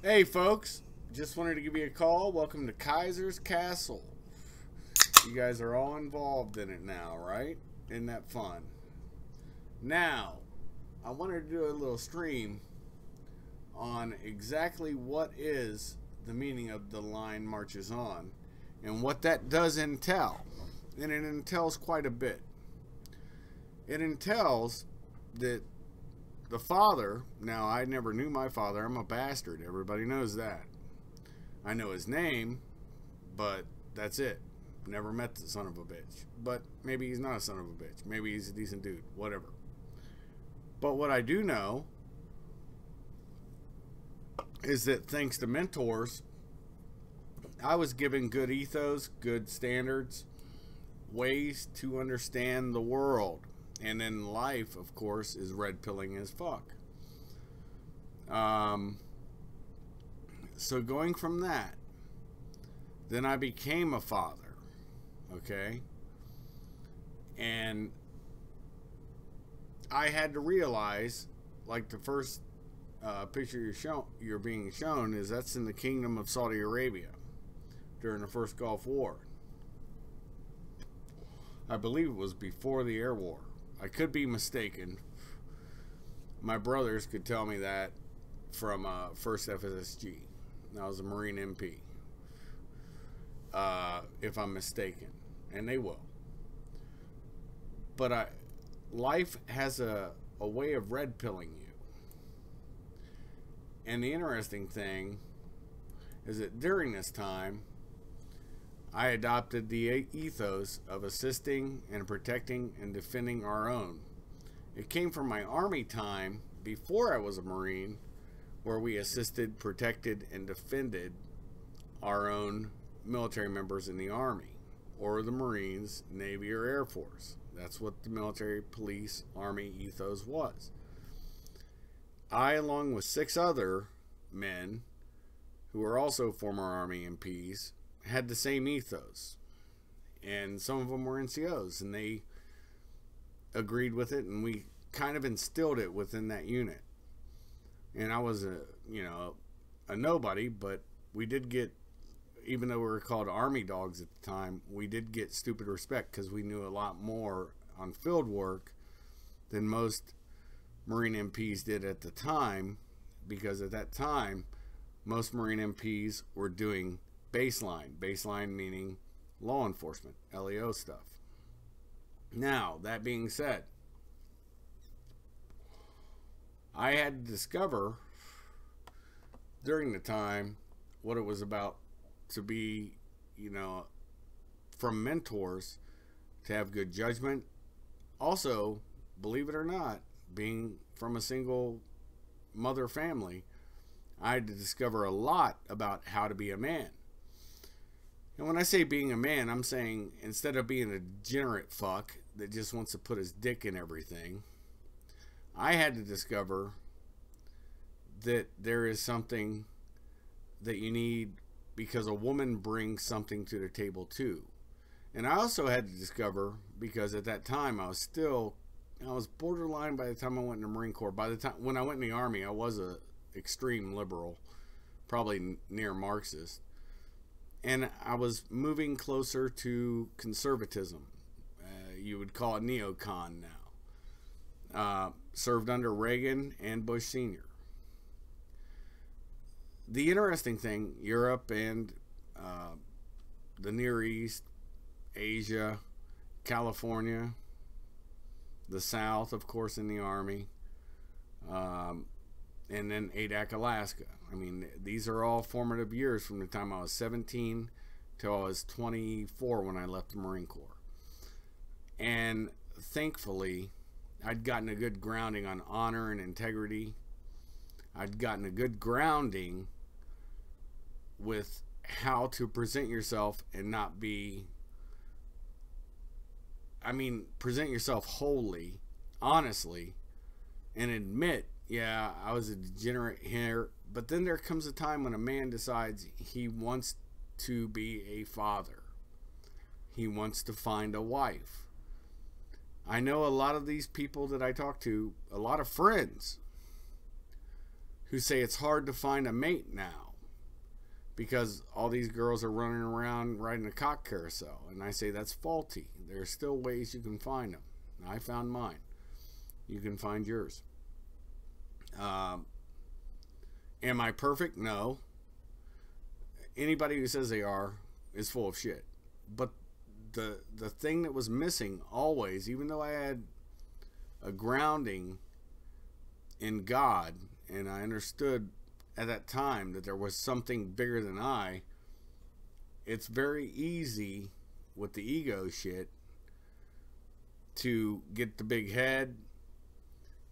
Hey folks, just wanted to give you a call. Welcome to Kaisers Kastle. You guys are all involved in it now, right? Isn't that fun? Now, I wanted to do a little stream on exactly what is the meaning of the line marches on and what that does entail. And it entails quite a bit. It entails that the father, now I never knew my father, I'm a bastard, everybody knows that. I know his name, but that's it. Never met the son of a bitch. But maybe he's not a son of a bitch. Maybe he's a decent dude, whatever. But what I do know is that thanks to mentors, I was given good ethos, good standards, ways to understand the world. And then life, of course, is red pilling as fuck. So going from that, then I became a father. Okay? And I had to realize, like the first picture you're being shown is that's in the kingdom of Saudi Arabia during the first Gulf War. I believe it was before the air war. I could be mistaken. My brothers could tell me that from 1st FSSG. I was a Marine MP. If I'm mistaken. And they will. But life has a way of red pilling you. And the interesting thing is that during this time, I adopted the ethos of assisting and protecting and defending our own. It came from my Army time before I was a Marine, where we assisted, protected, and defended our own military members in the Army, or the Marines, Navy, or Air Force. That's what the military, police, Army ethos was. I, along with 6 other men who were also former Army MPs, had the same ethos, and some of them were NCOs, and they agreed with it, and we kind of instilled it within that unit. And I was a nobody, but we did get, even though we were called Army dogs at the time, we did get stupid respect because we knew a lot more on field work than most Marine MPs did at the time, because at that time most Marine MPs were doing baseline meaning law enforcement, LEO stuff. Now, that being said, I had to discover during the time what it was about to be, from mentors, to have good judgment. Also, believe it or not, being from a single mother family, I had to discover a lot about how to be a man. And when I say being a man, I'm saying instead of being a degenerate fuck that just wants to put his dick in everything, I had to discover that there is something that you need, because a woman brings something to the table too. And I also had to discover, because at that time I was borderline by the time I went in the Marine Corps. By the time when I went in the Army, I was a extreme liberal, probably near Marxist. And I was moving closer to conservatism. You would call it neocon now. Served under Reagan and Bush Sr. The interesting thing, Europe and the Near East, Asia, California, the South, of course, in the Army, and then ADAC, Alaska. I mean, these are all formative years from the time I was 17 till I was 24 when I left the Marine Corps. And thankfully, I'd gotten a good grounding on honor and integrity. I'd gotten a good grounding with how to present yourself and not be, present yourself wholly, honestly, and admit, yeah, I was a degenerate here. But then there comes a time when a man decides he wants to be a father. He wants to find a wife. I know a lot of these people that I talk to, a lot of friends who say it's hard to find a mate now because all these girls are running around riding a cock carousel. And I say that's faulty. There are still ways you can find them. I found mine. You can find yours. Am I perfect? No. Anybody who says they are is full of shit. But the thing that was missing always, even though I had a grounding in God, and I understood at that time that there was something bigger than I, it's very easy with the ego shit to get the big head.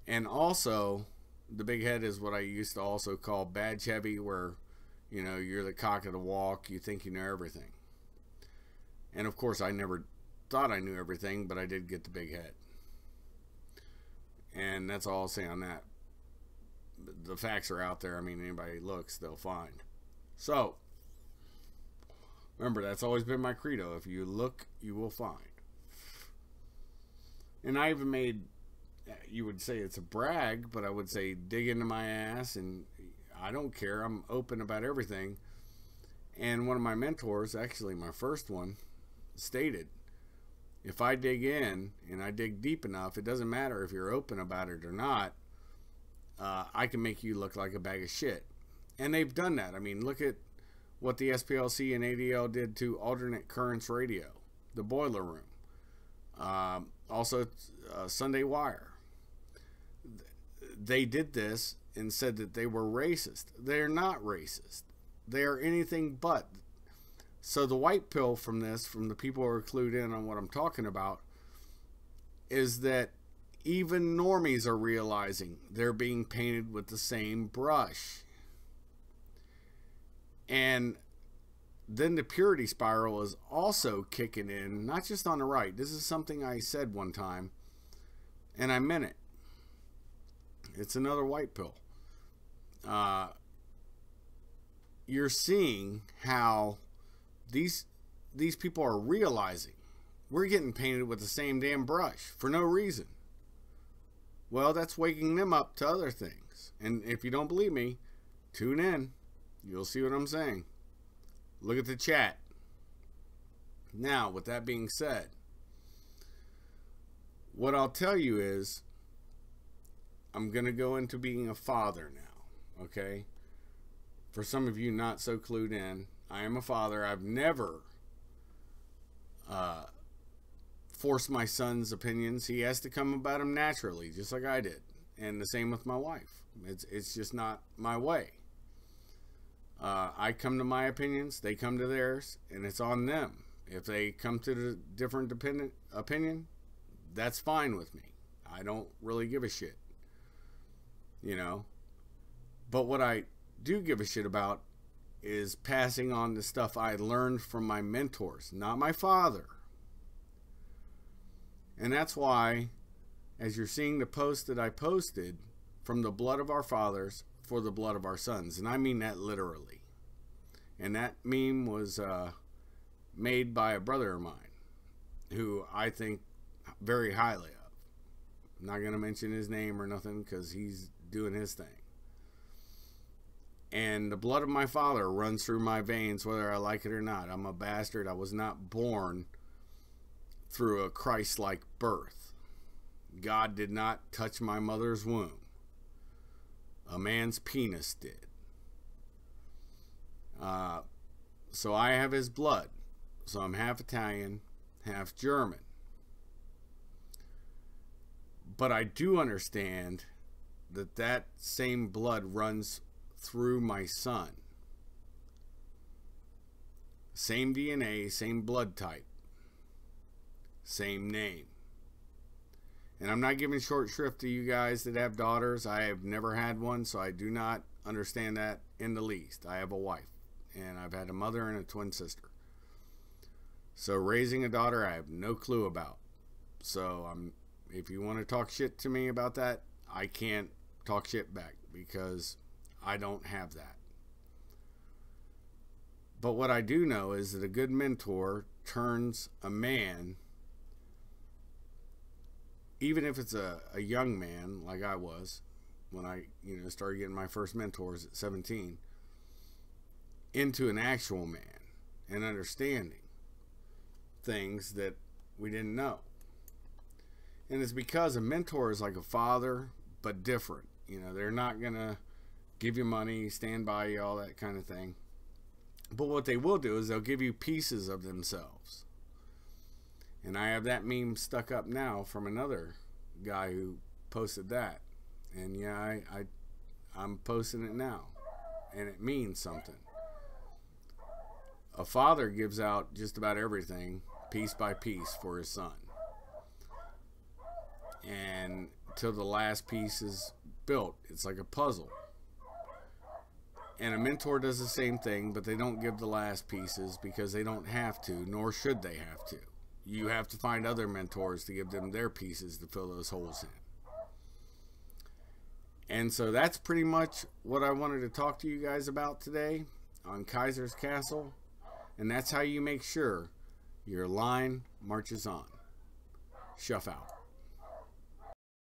And also, the big head is what I used to also call badge heavy, where, you know, you're the cock of the walk, you think you know everything. And of course, I never thought I knew everything, but I did get the big head. And that's all I'll say on that. The facts are out there. I mean, anybody looks, they'll find. So, remember, that's always been my credo. If you look, you will find. And I even made, you would say it's a brag, but I would say dig into my ass, and I don't care. I'm open about everything. And one of my mentors, actually my first one, stated, if I dig in and I dig deep enough, it doesn't matter if you're open about it or not, I can make you look like a bag of shit. And they've done that. I mean, look at what the SPLC and ADL did to alternate currents radio, the boiler room, also Sunday Wire. They did this and said that they were racist. They're not racist. They are anything but. So the white pill from this, from the people who are clued in on what I'm talking about, is that even normies are realizing they're being painted with the same brush. And then the purity spiral is also kicking in, not just on the right. This is something I said one time, and I meant it. It's another white pill. You're seeing how these people are realizing we're getting painted with the same damn brush for no reason. Well, that's waking them up to other things. And if you don't believe me, tune in. You'll see what I'm saying. Look at the chat. Now, with that being said, what I'll tell you is I'm going to go into being a father now, okay? For some of you not so clued in, I am a father. I've never forced my son's opinions. He has to come about them naturally, just like I did. And the same with my wife. It's just not my way. I come to my opinions, they come to theirs, and it's on them. If they come to the different opinion, that's fine with me. I don't really give a shit. You know? But what I do give a shit about is passing on the stuff I learned from my mentors, not my father. And that's why, as you're seeing the post that I posted, from the blood of our fathers for the blood of our sons, and I mean that literally. And that meme was made by a brother of mine who I think very highly of. I'm not going to mention his name or nothing because he's doing his thing. And the blood of my father runs through my veins whether I like it or not. I'm a bastard. I was not born through a Christ-like birth. God did not touch my mother's womb. A man's penis did. So I have his blood. So I'm half Italian, half German. But I do understand that that same blood runs through my son. Same DNA, same blood type, same name. And I'm not giving short shrift to you guys that have daughters. I have never had one, so I do not understand that in the least. I have a wife, and I've had a mother and a twin sister. So raising a daughter, I have no clue about. So if you want to talk shit to me about that, I can't talk shit back because I don't have that. But what I do know is that a good mentor turns a man, even if it's a young man like I was when I, started getting my first mentors at 17, into an actual man and understanding things that we didn't know. And it's because a mentor is like a father, but different. They're not going to give you money, stand by you, all that kind of thing. But what they will do is they'll give you pieces of themselves. And I have that meme stuck up now from another guy who posted that. And yeah, I'm posting it now. And it means something. A father gives out just about everything, piece by piece, for his son. And till the last piece is built. It's like a puzzle. And a mentor does the same thing, but they don't give the last pieces because they don't have to, nor should they have to. You have to find other mentors to give them their pieces to fill those holes in. And so that's pretty much what I wanted to talk to you guys about today on Kaisers Kastle. And that's how you make sure your line marches on. Shuff out.